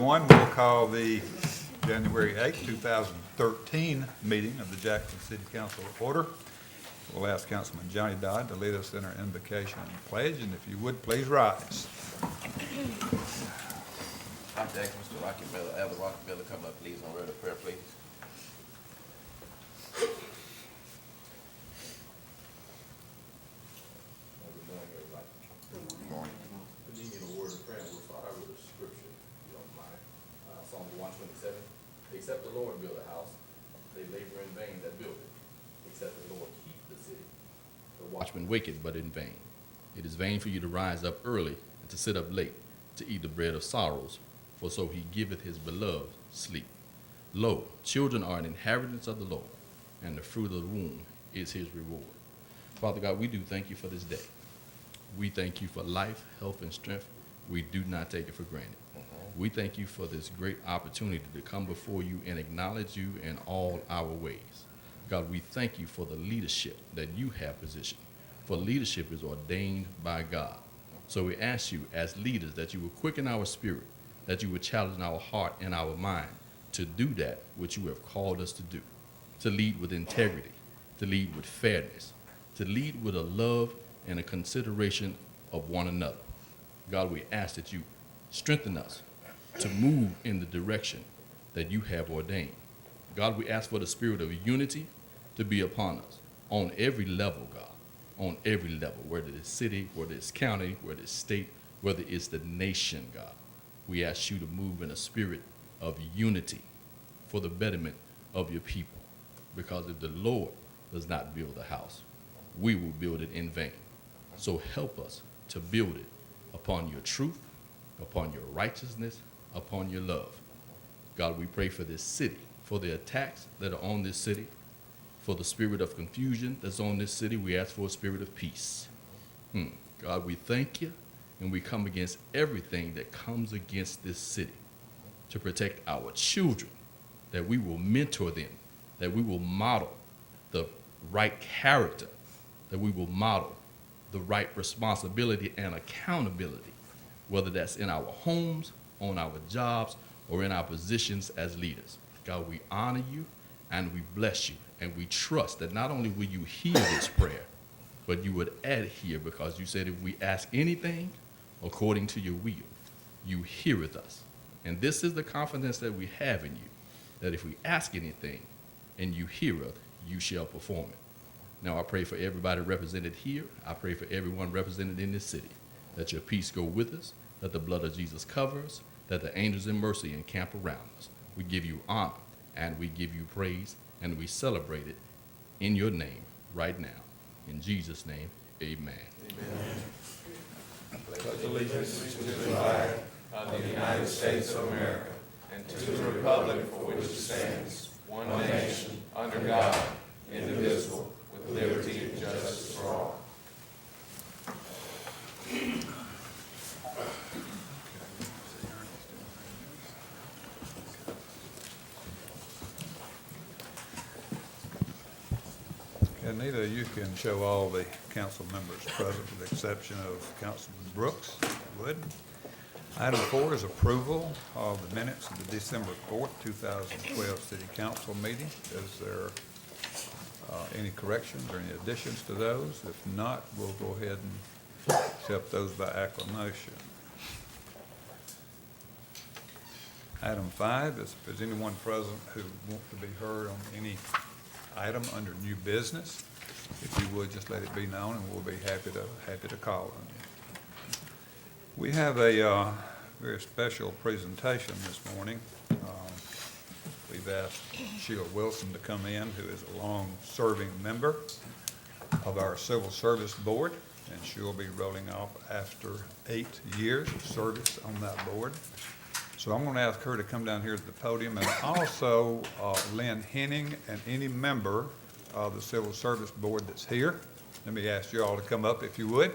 everyone. We'll call the January 8, 2013 meeting of the Jackson City Council to order. We'll ask Councilman Johnny Dodd to lead us in our invocation and pledge, and if you would, please rise. I'd like to ask Mr. Rocky Miller, Elder Rocky Miller, come up, please, and read a prayer, please. Good morning, everybody. Good morning. We need a word of prayer. We'll start out with a scripture, if you don't mind. Psalm 127. Except the Lord build a house, they labor in vain that build it. Except the Lord keep the city, the watchman waketh but in vain. It is vain for you to rise up early and to sit up late, to eat the bread of sorrows, for so he giveth his beloved sleep. Lo, children are an inheritance of the Lord, and the fruit of the womb is his reward. Father God, we do thank you for this day. We thank you for life, health, and strength. We do not take it for granted. We thank you for this great opportunity to come before you and acknowledge you in all our ways. God, we thank you for the leadership that you have positioned. For leadership is ordained by God. So we ask you as leaders that you will quicken our spirit, that you would challenge our heart and our mind to do that which you have called us to do, to lead with integrity, to lead with fairness, to lead with a love and a consideration of one another. God, we ask that you strengthen us to move in the direction that you have ordained. God, we ask for the spirit of unity to be upon us on every level, God, on every level, whether it's city, whether it's county, whether it's state, whether it's the nation, God. We ask you to move in a spirit of unity for the betterment of your people. Because if the Lord does not build the house, we will build it in vain. So help us to build it upon your truth, upon your righteousness, upon your love. God, we pray for this city, for the attacks that are on this city, for the spirit of confusion that's on this city. We ask for a spirit of peace. God, we thank you, and we come against everything that comes against this city to protect our children, that we will mentor them, that we will model the right character, that we will model the right responsibility and accountability, whether that's in our homes, on our jobs, or in our positions as leaders. God, we honor you and we bless you, and we trust that not only will you hear this prayer, but you would adhere, because you said if we ask anything according to your will, you heareth us. And this is the confidence that we have in you, that if we ask anything and you heareth, you shall perform it. Now I pray for everybody represented here. I pray for everyone represented in this city, that your peace go with us, that the blood of Jesus cover us, that the angels in mercy encamp around us. We give you honor and we give you praise, and we celebrate it in your name right now. In Jesus' name, amen. Pledge allegiance to the flag of the United States of America and to the republic for which it stands, one nation, under God, indivisible, with liberty and justice for all. Anita, you can show all the council members present with the exception of Councilman Brooks, if you would. Item 4 is approval of the minutes of the December 4th, 2012 City Council meeting. Is there any corrections or any additions to those? If not, we'll go ahead and accept those by acclamation. Item 5 is if there's anyone present who wants to be heard on any item under new business, if you would just let it be known, and we'll be happy to call on you. We have a very special presentation this morning. We've asked Sheila Wilson to come in, who is a long-serving member of our Civil Service Board, and she'll be rolling off after 8 years of service on that board. So I'm going to ask her to come down here to the podium, and also Lynn Henning and any member of the Civil Service Board that's here. Let me ask you all to come up if you would.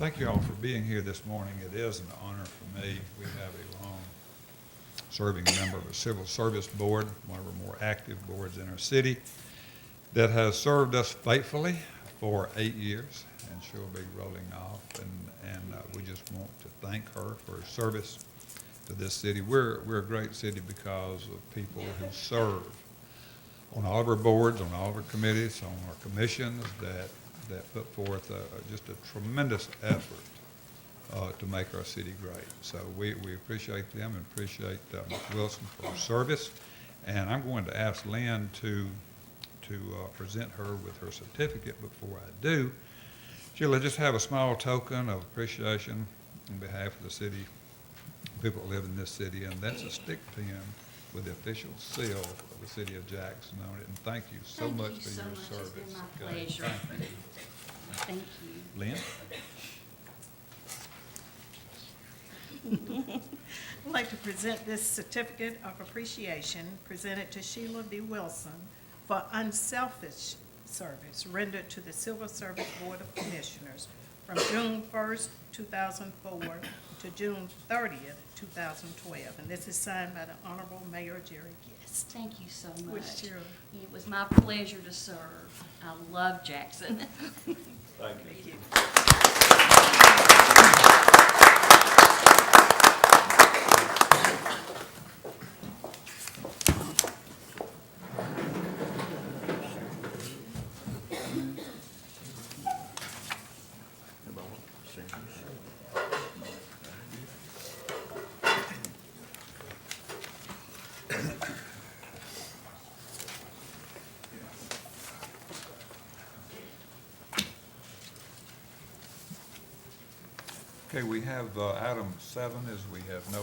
Thank you all for being here this morning. It is an honor for me. We have a long-serving member of the Civil Service Board, one of our more active boards in our city, that has served us faithfully for 8 years, and she'll be rolling off. And we just want to thank her for her service to this city. We're a great city because of people who serve on all of our boards, on all of our committees, on our commissions that put forth just a tremendous effort to make our city great. So we appreciate them and appreciate Ms. Wilson for her service. And I'm going to ask Lynn to present her with her certificate. Before I do, she'll just have a small token of appreciation on behalf of the city, people that live in this city, and that's a stick pin with the official seal of the city of Jackson on it. And thank you so much for your service. It's been my Okay, pleasure. thank you. Thank you. Lynn? I'd like to present this certificate of appreciation presented to Sheila B. Wilson for unselfish service rendered to the Civil Service Board of Commissioners from June 1st, 2004 to June 30th, 2012. And this is signed by the Honorable Mayor Jerry Guest. Thank you so much. With Cheryl. It was my pleasure to serve. I love Jackson. Thank Thank you. Okay, we have item 7 is we have no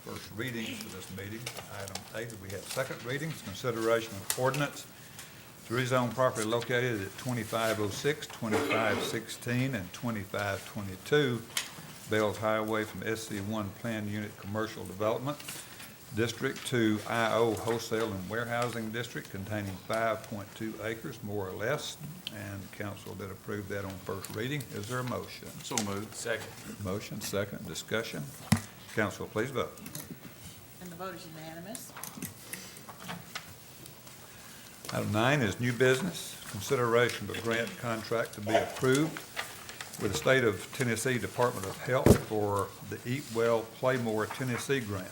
first readings for this meeting. Item 8, we have second readings, consideration of ordinance to rezone property located at 2506, 2516, and 2522 Bells Highway from SC1 Planned Unit Commercial Development District to IO Wholesale and Warehousing District containing 5.2 acres, more or less, and council did approve that on first reading. Is there a motion? So moved. Second. Motion, second, discussion. Council, please vote. And the vote is unanimous. Item 9 is new business, consideration of a grant contract to be approved with the State of Tennessee Department of Health for the Eat Well, Play More Tennessee grant.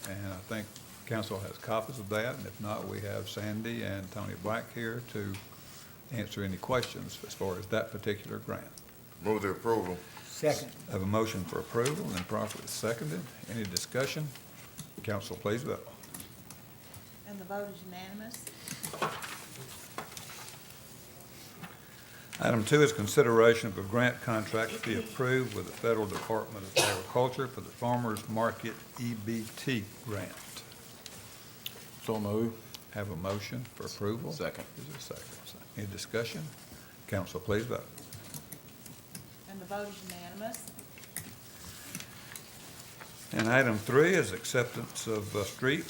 And I think council has copies of that, and if not, we have Sandy and Tony Black here to answer any questions as far as that particular grant. Move the approval. Second. I have a motion for approval and properly seconded. Any discussion? Council, please vote. And the vote is unanimous. Item 2 is consideration of a grant contract to be approved with the Federal Department of Agriculture for the Farmers Market EBT grant. So move. Have a motion for approval. Second. Is there a second? Any discussion? Council, please vote. And the vote is unanimous. And item 3 is acceptance of street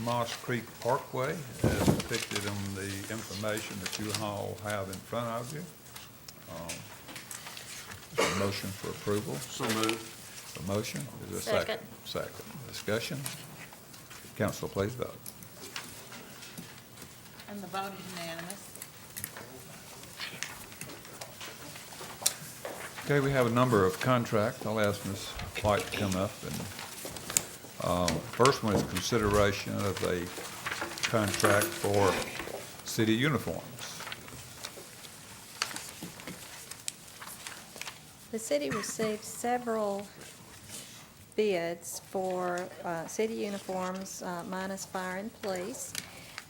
Moss Creek Parkway as depicted on the information that you all have in front of you. Is there a motion for approval? So moved. A motion? Is there a second? Second. Discussion? Council, please vote. And the vote is unanimous. Okay, we have a number of contracts. I'll ask Ms. White to come up. And first one is consideration of a contract for city uniforms. The city received several bids for city uniforms minus fire and police,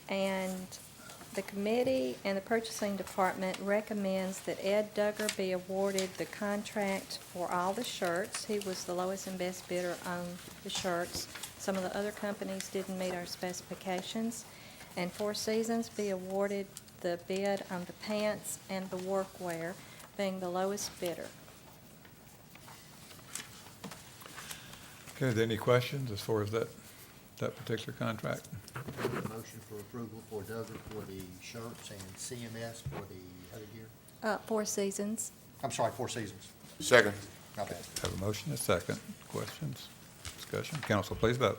and the committee and the purchasing department recommends that Ed Duggar be awarded the contract for all the shirts. He was the lowest and best bidder on the shirts. Some of the other companies didn't meet our specifications. And Four Seasons be awarded the bid on the pants and the workwear, being the lowest bidder. Okay, are there any questions as far as that particular contract? Motion for approval for Duggar for the shirts and CMS for the other gear. Four Seasons. I'm sorry, Four Seasons. Second. My bad. Have a motion, a second. Questions, discussion? Council, please vote.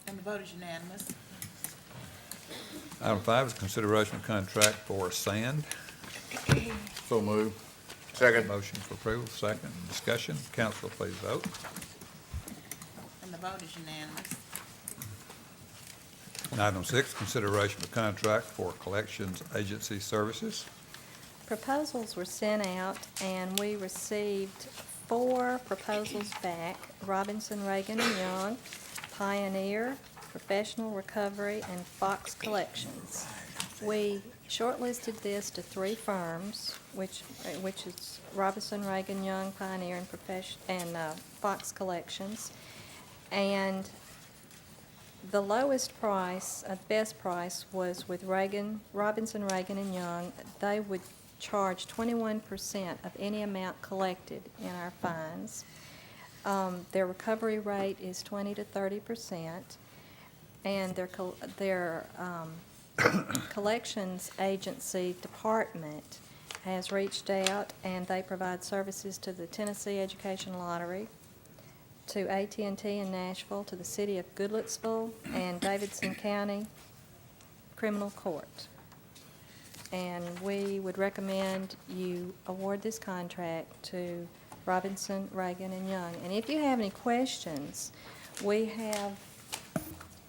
And the vote is unanimous. Item 5 is consideration of contract for sand. So move. Second. Motion for approval, second. Discussion. Council, please vote. And the vote is unanimous. And item 6, consideration of contract for collections agency services. Proposals were sent out, and we received 4 proposals back: Robinson, Reagan and Young, Pioneer, Professional Recovery, and Fox Collections. We shortlisted this to 3 firms, which is Robinson, Reagan, Young, Pioneer, and Fox Collections. And the lowest price, best price, was with Robinson, Reagan and Young. They would charge 21% of any amount collected in our fines. Their recovery rate is 20 to 30%, and their collections agency department has reached out, and they provide services to the Tennessee Education Lottery, to AT&T in Nashville, to the city of Goodlettsville, and Davidson County Criminal Court. And we would recommend you award this contract to Robinson, Reagan, and Young. And if you have any questions, we have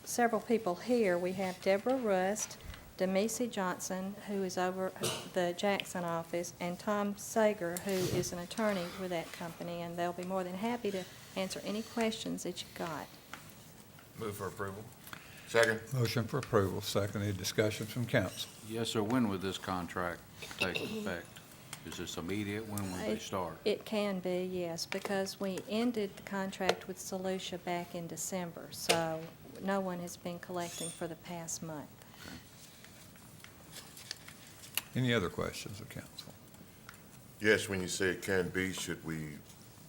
several people here. We have Deborah Rust, Demisi Johnson, who is over the Jackson office, and Tom Sager, who is an attorney with that company, and they'll be more than happy to answer any questions that you've got. Move for approval. Second. Motion for approval, second. Any discussion from council? Yes, sir. When would this contract take effect? Is this immediate? When will they start? It can be, yes, because we ended the contract with Solutia back in December, so no one has been collecting for the past month. Any other questions of council? Yes, when you say it can be, should we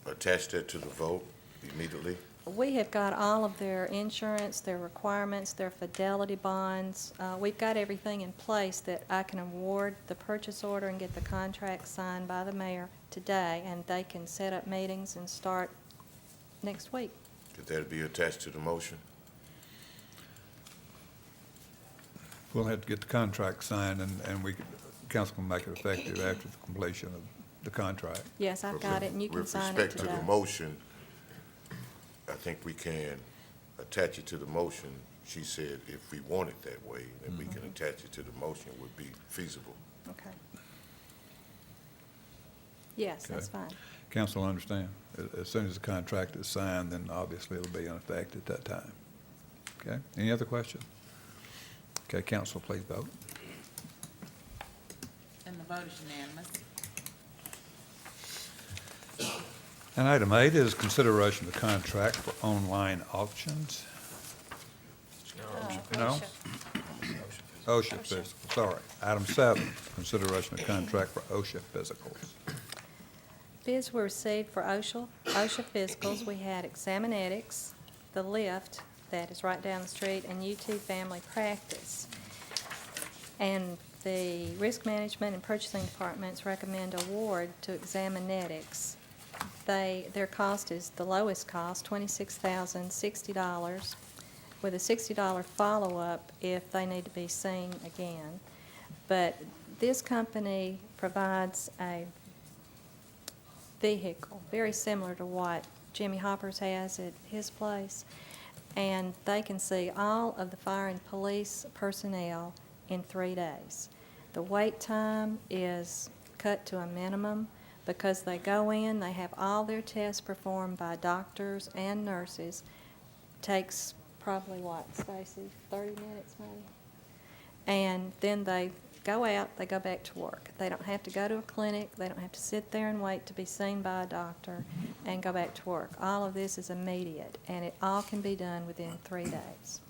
attach that to the vote immediately? We have got all of their insurance, their requirements, their fidelity bonds. We've got everything in place that I can award the purchase order and get the contract signed by the mayor today, and they can set up meetings and start next week. Could that be attached to the motion? We'll have to get the contract signed, and council can make it effective after the completion of the contract. Yes, I've got it, and you can sign it With respect to today. the motion, I think we can attach it to the motion. She said if we want it that way, then we can attach it to the motion, it would be feasible. Okay. Yes, that's Okay. fine. Council understand? As soon as the contract is signed, then obviously it'll be in effect at that time. Okay? Any other questions? Okay, council, please vote. And the vote is unanimous. And item 8 is consideration of contract for online auctions. No? OSHA physical, sorry. Item 7, consideration of contract for OSHA physicals. Bids were received for OSHA physicals. We had Examinetics, the lift that is right down the street, and UT Family Practice. And the risk management and purchasing departments recommend award to Examinetics. Their cost is the lowest cost, $26,060, with a $60 follow-up if they need to be seen again. But this company provides a vehicle very similar to what Jimmy Hoppers has at his place, and they can see all of the fire and police personnel in 3 days. The wait time is cut to a minimum because they go in, they have all their tests performed by doctors and nurses. Takes probably, what, Stacy, 30 minutes maybe? And then they go out, they go back to work. They don't have to go to a clinic, they don't have to sit there and wait to be seen by a doctor and go back to work. All of this is immediate, and it all can be done within 3 days.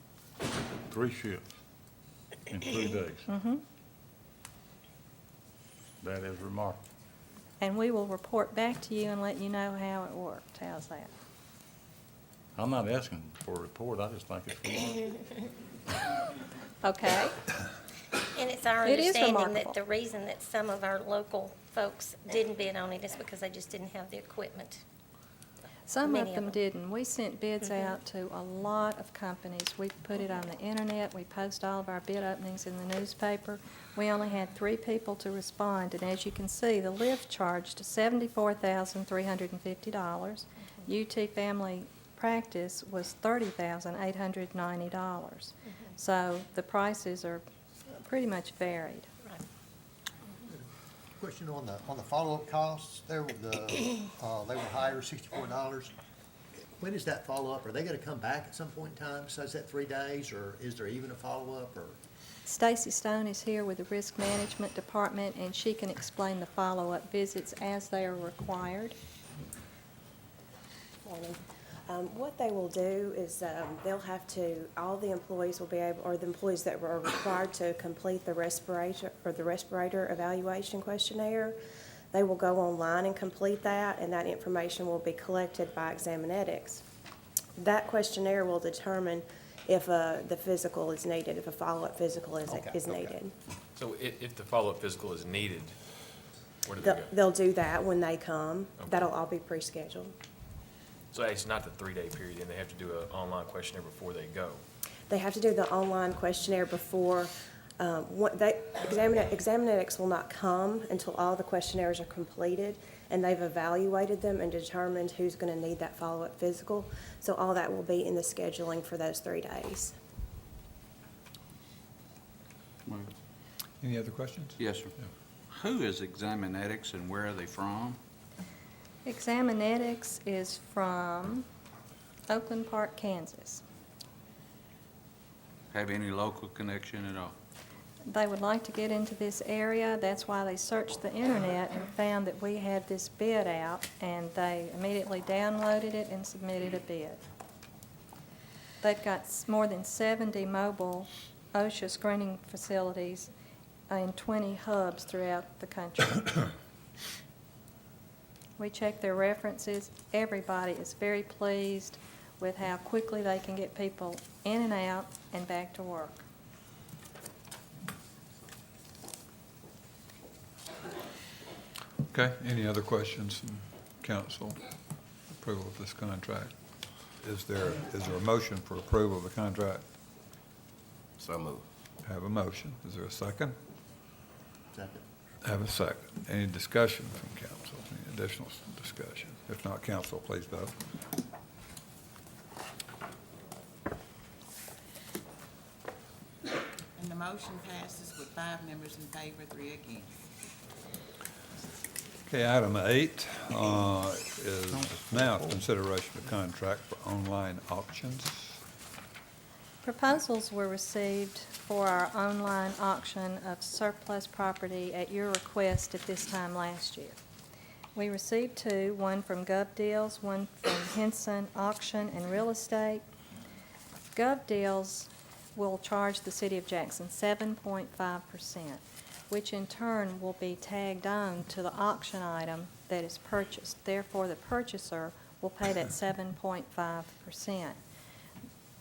3 shifts in 3 days. Mm-hmm. That is remarkable. And we will report back to you and let you know how it worked. How's that? I'm not asking for a report, I just think it's remarkable. Okay? And it's our It is understanding remarkable. that the reason that some of our local folks didn't bid on it is because they just didn't have the equipment. Some Many of of them didn't. We sent bids out to a lot of companies. We put it on the internet. We post all of our bid openings in the newspaper. We only had 3 people to respond, and as you can see, the lift charged $74,350. UT Family Practice was $30,890. So the prices are pretty much varied. Question on the follow-up costs, there were they were higher, $64. When is that follow-up? Are they gonna come back at some point in time, besides that 3 days, or is there even a follow-up, or? Stacy Stone is here with the Risk Management Department, and she can explain the follow-up visits as they are required. Morning. What they will do is they'll have to, all the employees will be able, or the employees that were required to complete the respirator evaluation questionnaire, they will go online and complete that, and that information will be collected by Examinetics. That questionnaire will determine if the physical is needed, if a follow-up physical is needed. So if the follow-up physical is needed, where do they go? They'll do that when they come. Okay. That'll all be pre-scheduled. So it's not the 3-day period, and they have to do an online questionnaire before they go. They have to do the online questionnaire before, Examinetics will not come until all the questionnaires are completed, and they've evaluated them and determined who's going to need that follow-up physical. So all that will be in the scheduling for those 3 days. Any other questions? Yes, sir. Who is Examinetics and where are they from? Examinetics is from Oakland Park, Kansas. Have any local connection at all? They would like to get into this area. That's why they searched the internet and found that we had this bid out, and they immediately downloaded it and submitted a bid. They've got more than 70 mobile OSHA screening facilities in 20 hubs throughout the country. We checked their references. Everybody is very pleased with how quickly they can get people in and out and back to work. Okay, any other questions from council? Approval of this contract? Is there a motion for approval of the contract? So moved. Have a motion. Is there a second? Second. Have a second. Any discussion from council? Any additional discussion? If not, council, please vote. And the motion passes with 5 members in favor, 3 against. Okay, item 8 is now consideration of contract for online auctions. Proposals were received for our online auction of surplus property at your request at this time last year. We received 2, one from GovDeals, one from Henson Auction and Real Estate. GovDeals will charge the City of Jackson 7.5%, which in turn will be tagged on to the auction item that is purchased. Therefore, the purchaser will pay that 7.5%.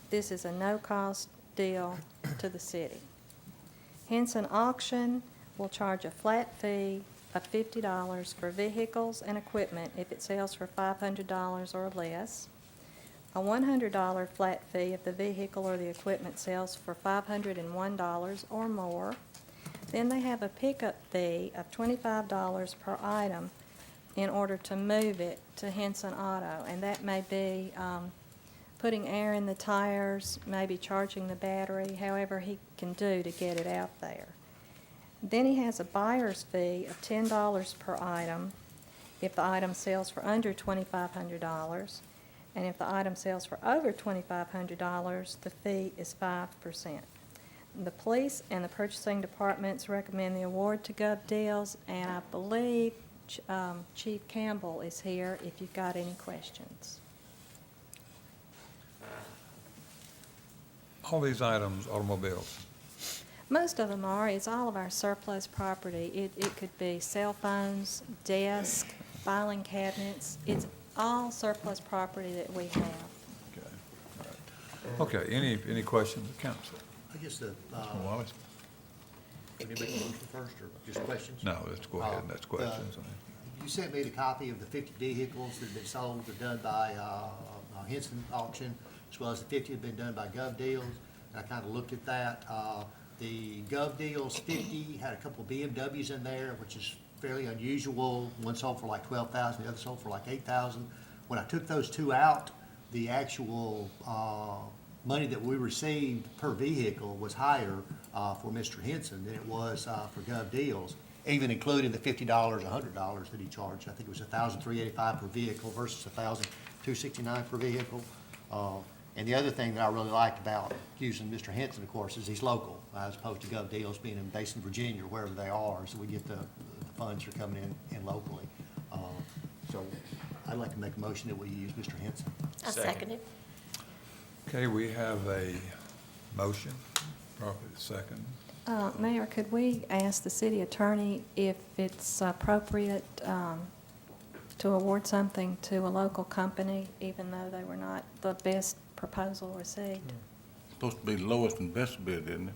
This is a no-cost deal to the city. Henson Auction will charge a flat fee of $50 for vehicles and equipment if it sells for $500 or less, a $100 flat fee if the vehicle or the equipment sells for $501 or more. Then they have a pickup fee of $25 per item in order to move it to Henson Auto, and that may be putting air in the tires, maybe charging the battery, however he can do to get it out there. Then he has a buyer's fee of $10 per item if the item sells for under $2,500, and if the item sells for over $2,500, the fee is 5%. The police and the purchasing departments recommend the award to GovDeals, and I believe Chief Campbell is here if you've got any questions. All these items, automobiles. Most of them are. It's all of our surplus property. It could be cell phones, desks, filing cabinets. It's all surplus property that we have. Okay, all right. Okay, any questions of council? I guess Mr. Wallace? Can you make a motion first, or just questions? No, let's go ahead and that's questions. You sent me the copy of the 50 vehicles that have been sold, they're done by Henson Auction, as well as the 50 have been done by Gov Deals, and I kind of looked at that. The Gov Deals 50 had a couple of BMWs in there, which is fairly unusual. One sold for like 12,000, the other sold for like 8,000. When I took those two out, the actual money that we received per vehicle was higher for Mr. Henson than it was for Gov Deals, even including the $50, $100 that he charged. I think it was $1,385 per vehicle versus $1,269 per vehicle. And the other thing that I really liked about using Mr. Henson, of course, is he's local, as opposed to Gov Deals being based in Virginia or wherever they are, so we get the funds are coming in locally. So I'd like to make a motion that we use Mr. Henson. I second it. Okay, we have a motion, probably the second. Mayor, could we ask the city attorney if it's appropriate to award something to a local company, even though they were not the best proposal received? Supposed to be lowest and best bid, isn't it?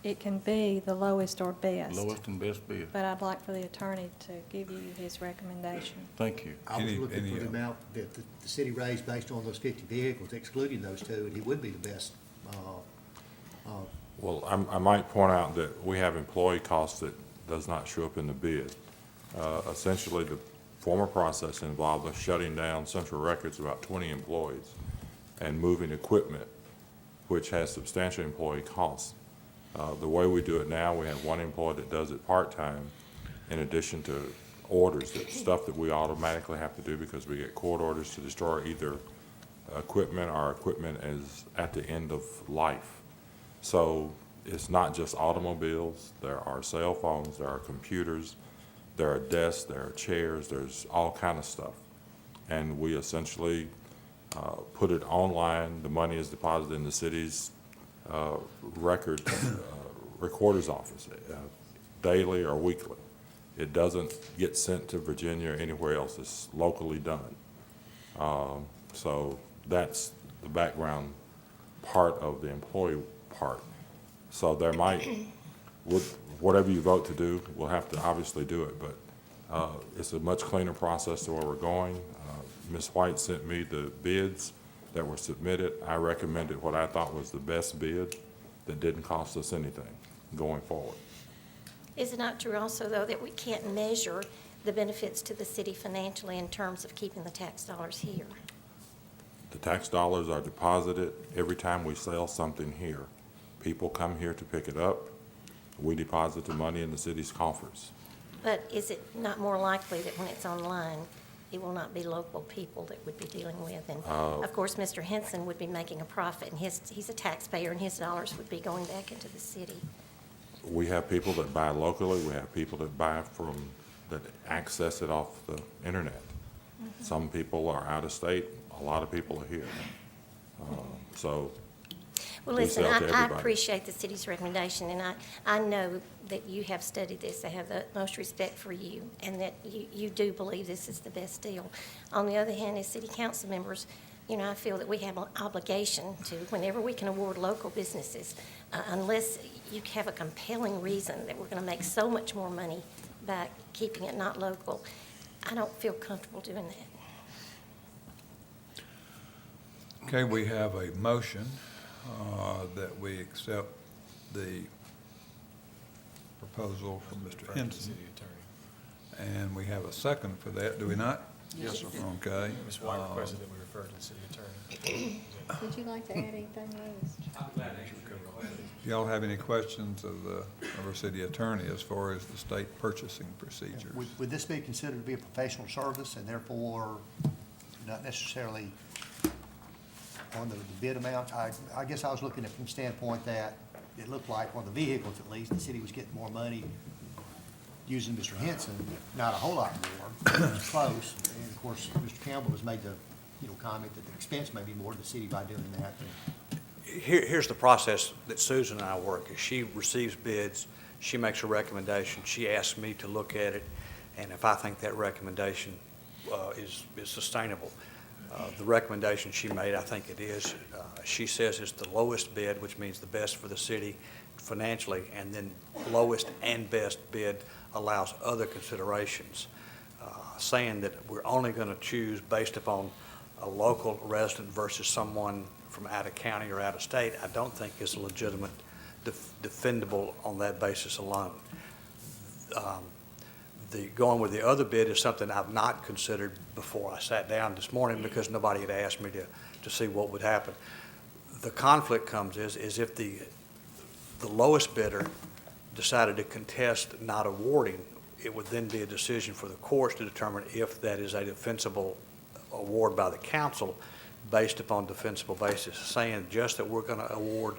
It can be the lowest or best. Lowest and best bid. But I'd like for the attorney to give you his recommendation. Thank you. I was Any- looking any, for the amount that the city raised based on those 50 vehicles, excluding those two, and he would be the best. Well, I might point out that we have employee costs that does not show up in the bid. Essentially, the former process involved us shutting down Central Records, about 20 employees, and moving equipment, which has substantial employee costs. The way we do it now, we have one employee that does it part-time, in addition to orders, stuff that we automatically have to do because we get court orders to destroy either equipment or equipment is at the end of life. So it's not just automobiles, there are cell phones, there are computers, there are desks, there are chairs, there's all kind of stuff. And we essentially put it online. The money is deposited in the city's recorder's office, daily or weekly. It doesn't get sent to Virginia or anywhere else. It's locally done. So that's the background part of the employee part. So there might, whatever you vote to do, we'll have to obviously do it, but it's a much cleaner process to where we're going. Ms. White sent me the bids that were submitted. I recommended what I thought was the best bid that didn't cost us anything going forward. Is it not true also, though, that we can't measure the benefits to the city financially in terms of keeping the tax dollars here? The tax dollars are deposited every time we sell something here. People come here to pick it up. We deposit the money in the city's coffers. But is it not more likely that when it's online, it will not be local people that would be dealing with? And of course, Mr. Henson would be making a profit, and he's a taxpayer, and his dollars would be going back into the city. We have people that buy locally. We have people that buy that access it off the internet. Mm-hmm. Some people are out of state. A lot of people are here. So Well, we listen, sell to I everybody. appreciate the city's recommendation, and I know that you have studied this. I have the utmost respect for you, and that you do believe this is the best deal. On the other hand, as city council members, you know, I feel that we have an obligation to, whenever we can award local businesses, unless you have a compelling reason that we're going to make so much more money by keeping it not local, I don't feel comfortable doing that. Okay, we have a motion that we accept the proposal from Mr. Refer to the Henson. city attorney. And we have a second for that, do we not? Yes, sir. Okay. Ms. White requested that we refer to the city attorney. Would you like to add anything, Louis? Do y'all have any questions of our city attorney as far as the state purchasing procedures? Would this be considered to be a professional service and therefore not necessarily on the bid amount? I guess I was looking at it from the standpoint that it looked like on the vehicles at least, the city was getting more money using Mr. Henson, not a whole lot more, it was close. And of course, Mr. Campbell has made the, comment that the expense may be more to the city by doing that. Here's the process that Susan and I work. Is she receives bids, she makes a recommendation, she asks me to look at it, and if I think that recommendation is sustainable, the recommendation she made, I think it is. She says it's the lowest bid, which means the best for the city, financially, and then lowest and best bid allows other considerations. Saying that we're only going to choose based upon a local resident versus someone from out of county or out of state, I don't think is legitimate, defendable on that basis alone. The going with the other bid is something I've not considered before I sat down this morning because nobody had asked me to see what would happen. The conflict comes is if the lowest bidder decided to contest not awarding, it would then be a decision for the courts to determine if that is a defensible award by the council based upon defensible basis. Saying just that we're going to award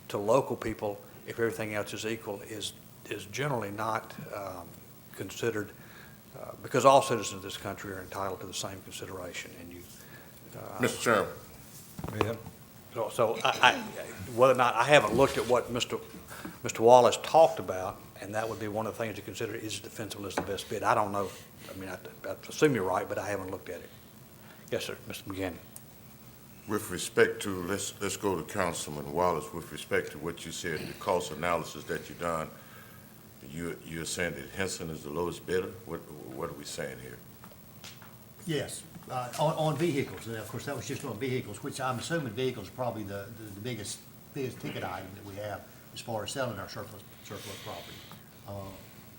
to local people if everything else is equal is generally not considered, because all citizens of this country are entitled to the same consideration. And you, Mr. Chairman. Yeah. so whether or not, I haven't looked at what Mr. Wallace talked about, and that would be one of the things to consider, is defensible as the best bid. I don't know. I mean, I assume you're right, but I haven't looked at it. Yes, sir, Mr. McGinn. With respect to, let's go to Councilman Wallace, with respect to what you said, the cost analysis that you done, you're saying that Henson is the lowest bidder? What are we saying here? Yes, on vehicles, and of course, that was just on vehicles, which I'm assuming vehicles are probably the biggest ticket item that we have as far as selling our surplus property.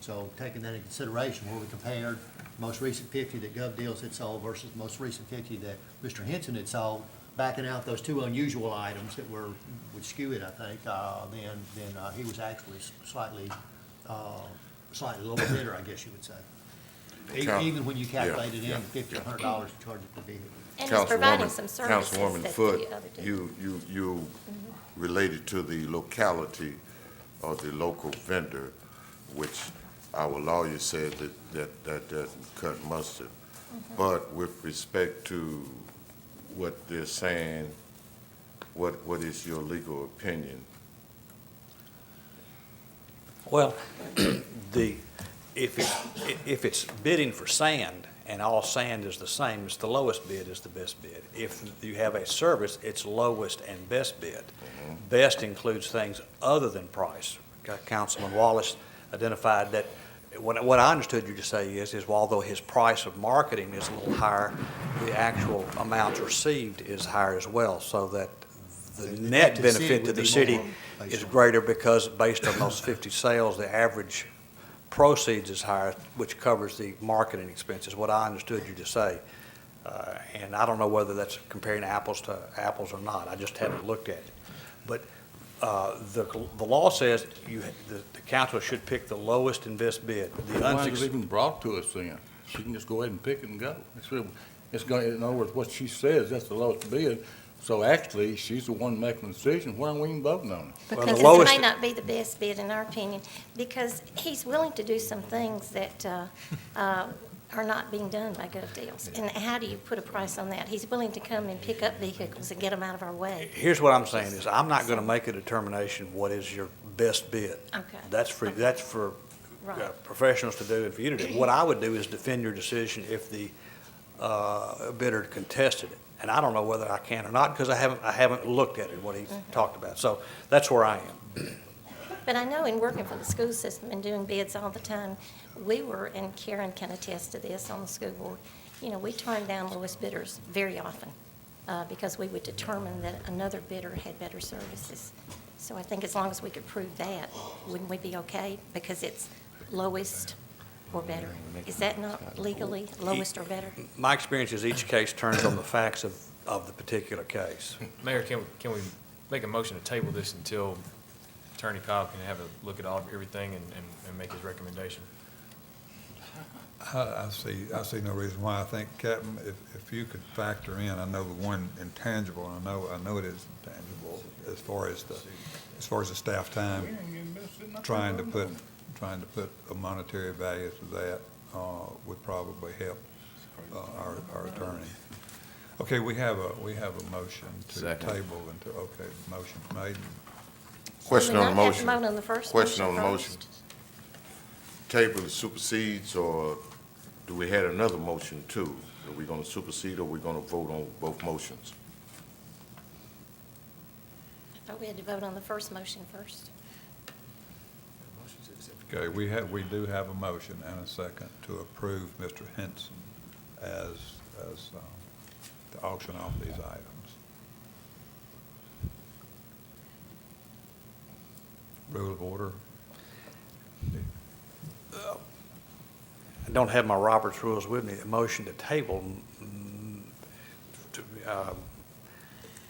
So taking that into consideration, where we compared most recent 50 that Gov Deals had sold versus most recent 50 that Mr. Henson had sold, backing out those two unusual items that would skew it, I think, then he was actually slightly lower bidder, I guess you would say. Even when you calculate it in $50 or $100 to charge it per vehicle. And it's providing some services Councilwoman that Foote, the other do. you related to the locality of the local vendor, which our lawyer said that doesn't cut mustard. But with respect to what they're saying, what is your legal opinion? Well, if it's bidding for sand and all sand is the same, it's the lowest bid is the best bid. If you have a service, it's lowest and best bid. Best includes things other than price. Councilman Wallace identified that, what I understood you to say is although his price of marketing is a little higher, the actual amounts received is higher as well, so that the net benefit to the city is greater because based on those 50 sales, the average proceeds is higher, which covers the marketing expenses, what I understood you to say. And I don't know whether that's comparing apples to apples or not. I just haven't looked at it. But the law says the council should pick the lowest and best bid. Why was it even brought to us then? She can just go ahead and pick it and go. It's going, in other words, what she says, that's the lowest bid. So actually, she's the one making the decision. Why aren't we even voting on it? Because it may not be the best bid in our opinion, because he's willing to do some things that are not being done by Gov Deals. And how do you put a price on that? He's willing to come and pick up vehicles and get them out of our way. Here's what I'm saying is I'm not going to make a determination what is your best bid. Okay. That's for Right. professionals to do and for you to do. What I would do is defend your decision if the bidder contested it. And I don't know whether I can or not because I haven't looked at it, what he talked about. So that's where I am. But I know in working for the school system and doing bids all the time, we were, and Karen can attest to this on the school board, we turned down lowest bidders very often because we would determine that another bidder had better services. So I think as long as we could prove that, wouldn't we be okay? Because it's lowest or better. Is that not legally lowest or better? My experience is each case turns on the facts of the particular case. Mayor, can we make a motion to table this until Attorney Powell can have a look at everything and make his recommendation? I see no reason why. I think, Captain, if you could factor in, I know the one intangible, and I know it is intangible, as far as the staff time, trying to put a monetary value to that would probably help our attorney. Okay, we have a motion to table until, okay, motion's made. Question on the motion. Vote on the first Question on the motion motion. Table it supersedes, or do we have another motion too? Are we gonna supersede, or are we gonna vote on both motions? I thought we had to vote on the first motion first. Okay, we do have a motion and a second to approve Mr. Henson as to auction off these items. Rule of order. I don't have my Roberts rules with me. A motion to table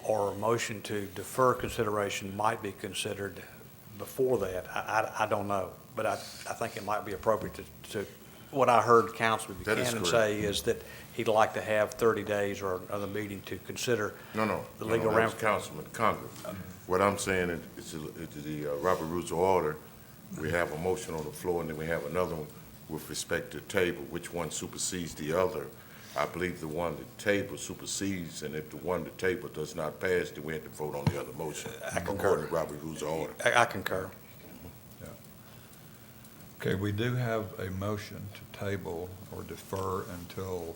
or a motion to defer consideration might be considered before that. I don't know, but I think it might be appropriate to, what I heard Councilman That is Buchanan correct. say is that he'd like to have 30 days or another meeting to consider No, the legal that was ramifications. Councilman Congress. What I'm saying is the Robert Rules of Order, we have a motion on the floor, and then we have another one with respect to table. Which one supersedes the other? I believe the one that table supersedes, and if the one that table does not pass, then we have to vote on the other motion. I concur. According to Robert Rules of Order. I concur. Okay, we do have a motion to table or defer until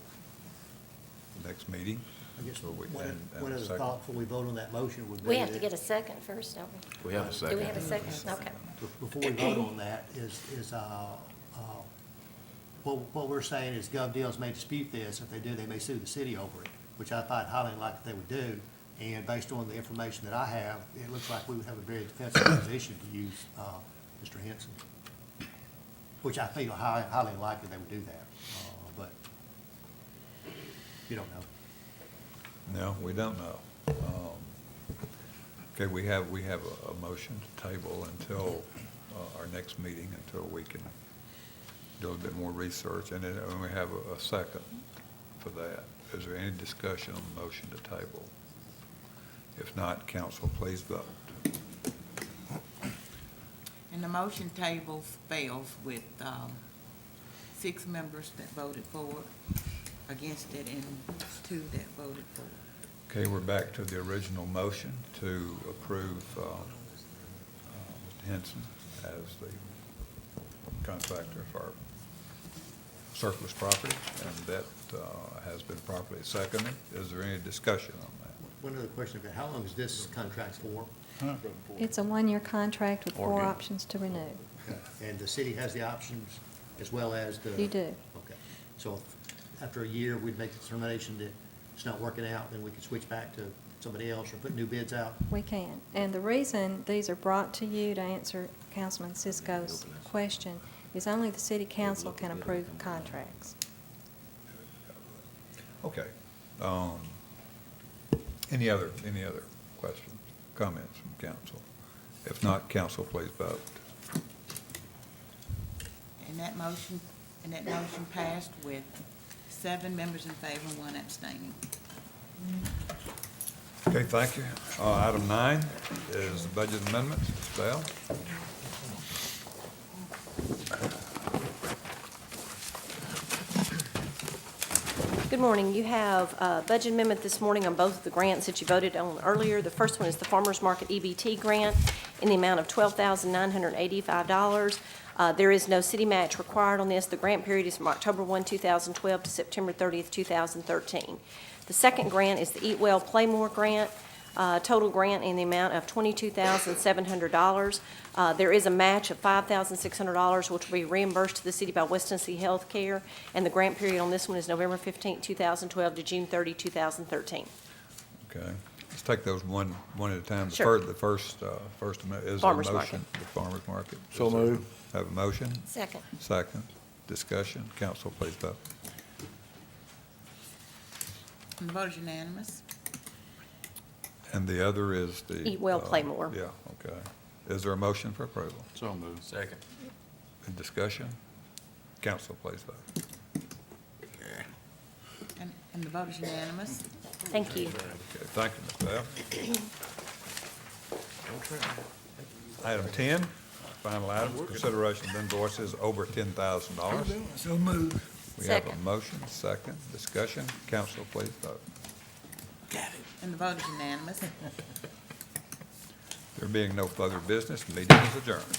the next meeting. I guess So we- one and one a other second. thought before we vote on that motion would be. We have to that- get a second first, don't we? We have a Do we have a second? Okay. Before we vote on that, what we're saying is gov deals may dispute this. If they do, they may sue the city over it, which I find highly unlikely they would do. And based on the information that I have, it looks like we would have a very defensive position to use Mr. Henson, which I feel highly unlikely they would do that. But you don't know. No, we don't know. Okay, we have a motion to table until our next meeting, until we can do a little bit more research, and then we have a second for that. Is there any discussion on the motion to table? If not, council, please vote. And the motion table fails with 6 members that voted for it, against it, and 2 that voted for it. Okay, we're back to the original motion to approve Mr. Henson as the contractor for surplus property, and that has been properly seconded. Is there any discussion on that? One other question, about how long is this contract for? It's a one-year contract with 4 Okay. options to renew. And the city has the options as well as the? You do. Okay. So if after a year, we'd make the determination that it's not working out, then we could switch back to somebody else or put new bids out? We can. And the reason these are brought to you to answer Councilman Cisco's question is only the city council can approve contracts. Okay. Any other questions, comments from council? If not, council, please vote. And that motion passed with 7 members in favor and 1 abstaining. Okay, thank you. Item 9 is the budget amendments. Ms. Bell? Good morning. You have a budget amendment this morning on both of the grants that you voted on earlier. The first one is the Farmers Market EBT grant in the amount of $12,985. There is no city match required on this. The grant period is from October 1, 2012 to September 30th, 2013. The second grant is the Eat Well Play More grant. Total grant in the amount of $22,700. There is a match of $5,600, which will be reimbursed to the city by West Tennessee Healthcare, and the grant period on this one is November 15, 2012 to June 30, 2013. Okay. Let's take those one at a time. Sure. The first amendment is a Farmers motion. The farmer's market. So Is there- moved. Have a motion? Second. Second. Discussion. Council, please vote. And the vote is unanimous. And the other is the. Eat Well, Play More. Yeah, okay. Is there a motion for approval? So moved. Second. Any discussion? Council, please vote. And the vote is unanimous. Thank you. Okay, thank you, Ms. Bell. Item 10, final item, consideration of invoices over $10,000. So moved. We have a Second. motion, second, discussion. Council, please vote. And the vote is unanimous. There being no further business, meeting is adjourned.